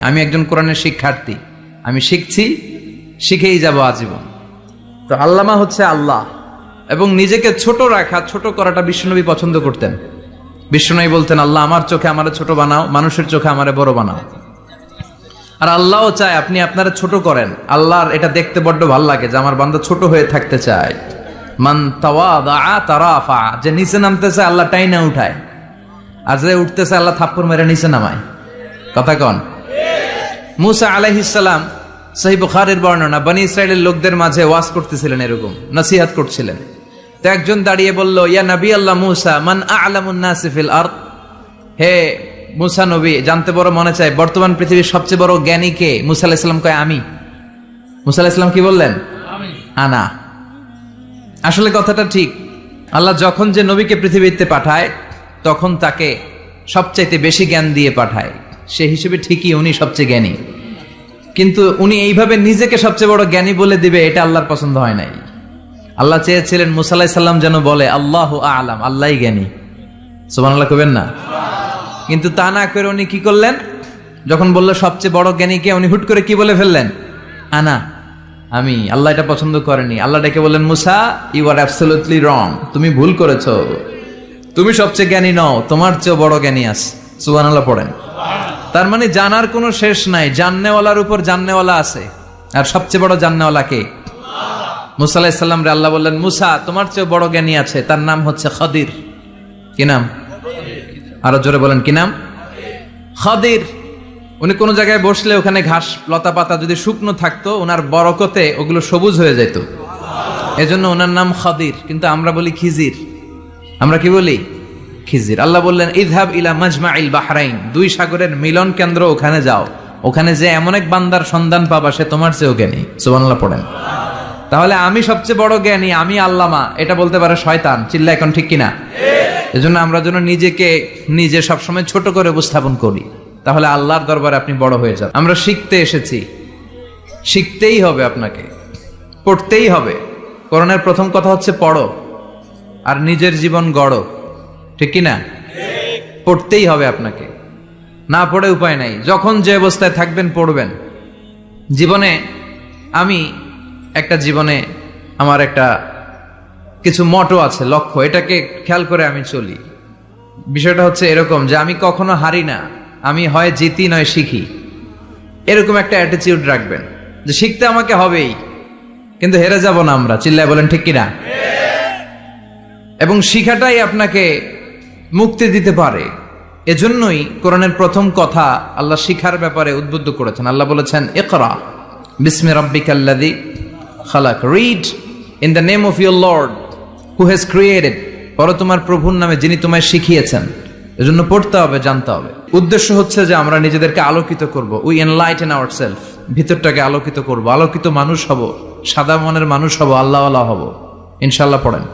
আমি একজন কোরআনের শিক্ষার্থী, আমি শিখছি, শিখেই যাব আজীবন। তো আল্লামা হচ্ছে আল্লাহ, এবং নিজেকে ছোট রাখা, ছোট করাটা বিশ্বনবী পছন্দ করতেন। বিশ্বনবী বলতেন, আল্লাহ আমার চোখে আমারে ছোট বানাও, মানুষের চোখে আমারে বড় বানাও। আর আল্লাহও চায় আপনি আপনারা ছোট করেন। আল্লাহর এটা দেখতে বড্ড ভালো লাগে যে আমার বান্দা ছোট হয়ে থাকতে চায়। মান তাওয়াদা তারাফা, যে নিচে নামতেছে আল্লাহ টাইনা উঠায়, আর যে উঠতেছে আল্লাহ থাপ্পড় মেরে নিচে নামায়। কথা কন। মুসা আলাইহিস সালাম, সহিহ বুখারীর বর্ণনা, বনি ইসরাইলের লোকদের মাঝে ওয়াজ করতেছিলেন, এরকম নসিহত করছিলেন। তো একজন দাঁড়িয়ে বলল, ইয়া নবী আল্লাহ মুসা, মান আ'লামুন নাসি ফিল আরদ, হে মুসা নবী, জানতে বড় মনে চায় বর্তমান পৃথিবীর সবচেয়ে বড় জ্ঞানী কে? মুসা আলাইহিস সালাম কয় আমি। মুসা আলাইহিস সালাম কি বললেন? আনা। আসলে কথাটা ঠিক। আল্লাহ যখন যে নবীকে পৃথিবীতে পাঠায় তখন তাকে সবচাইতে বেশি জ্ঞান দিয়ে পাঠায়, সে হিসেবে ঠিকই উনি সবচেয়ে জ্ঞানী। কিন্তু উনি এইভাবে নিজেকে সবচেয়ে বড় জ্ঞানী বলে দিবে, এটা আল্লাহর পছন্দ হয় নাই। আল্লাহ চেয়েছিলেন মুসা আলাইহিস সালাম যেন বলে আল্লাহু আ'লাম, আল্লাহই জ্ঞানী। সুবহানাল্লাহ কইবেন না? কিন্তু তা না করে উনি কি করলেন? যখন বলল সবচেয়ে বড় জ্ঞানী কে, উনি হুট করে কি বলে ফেললেন? আনা, আমি। আল্লাহ এটা পছন্দ করেনি। আল্লাহ ডেকে বললেন, মুসা ইউ আর অ্যাবসলিউটলি রং, তুমি ভুল করেছো, তুমি সবচেয়ে জ্ঞানী নও, তোমার চেয়ে বড় জ্ঞানী আছে। সুবহানাল্লাহ পড়েন। তার মানে জানার কোনো শেষ নাই, জাননেওয়ালার উপর জাননেওয়ালা আছে। আর সবচেয়ে বড় জাননেওয়ালা কে? মুসা আলাইহিস সালাম রে আল্লাহ বললেন, মুসা তোমার চেয়ে বড় জ্ঞানী আছে, তার নাম হচ্ছে খাদির। কি নাম? আরো জোরে বলেন, কি নাম? খাদির। উনি কোন জায়গায় বসলে ওখানে ঘাস লতা পাতা যদি শুকনো থাকতো, ওনার বরকতে ওগুলো সবুজ হয়ে যেত, এজন্য ওনার নাম খাদির। কিন্তু আমরা বলি খিজির। আমরা কি বলি? খিজির। আল্লাহ বললেন, ইযহাব ইলা মাজমাইল বাহরাইন, দুই সাগরের মিলন কেন্দ্র, ওখানে যাও, ওখানে যে এমন এক বান্দার সন্ধান পাবা সে তোমার চেয়েও জ্ঞানী। সুবহানাল্লাহ পড়েন। তাহলে আমি সবচেয়ে বড় জ্ঞানী, আমি আল্লামা, এটা বলতে পারে শয়তান। চিল্লা এখন ঠিক কিনা? এজন্য আমরা যেন নিজেকে নিজে সবসময় ছোট করে উপস্থাপন করি, তাহলে আল্লাহর দরবারে আপনি বড় হয়ে যান। আমরা শিখতে এসেছি, শিখতেই হবে, আপনাকে পড়তেই হবে। কোরআনের প্রথম কথা হচ্ছে পড়ো, আর নিজের জীবন গড়ো। ঠিক কিনা? পড়তেই হবে আপনাকে, না পড়ে উপায় নাই। যখন যে অবস্থায় থাকবেন পড়বেন। জীবনে আমার একটা কিছু মটো আছে, লক্ষ্য, এটাকে খেয়াল করে আমি চলি। বিষয়টা হচ্ছে এরকম যে আমি কখনো হারি না, আমি হয় জিতি নয় শিখি, এরকম একটা অ্যাটিটিউড রাখবেন যে শিখতে আমাকে হবেই, কিন্তু হেরে যাব না আমরা। চিল্লায় বলেন ঠিক কিনা? এবং শিখাটাই আপনাকে মুক্তি দিতে পারে। এজন্যই কোরআনের প্রথম কথা আল্লাহ শিখার ব্যাপারে উদ্বুদ্ধ করেছেন। আল্লাহ বলেছেন, ইকরা বিসমি রাব্বিকাল্লাযী খালাক, read in the name of your lord who has created, পড়ো তোমার প্রভুর নামে যিনি তোমায় শিখিয়েছেন। এজন্য পড়তে হবে, জানতে হবে। উদ্দেশ্য হচ্ছে যে আমরা নিজেদেরকে আলোকিত করব, উই এনলাইটেন আওয়ারসেলফ, ভিতরটাকে আলোকিত করব, আলোকিত মানুষ হব, সাদা মনের মানুষ হব, আল্লাহওয়ালা হব। ইনশাআল্লাহ পড়েন।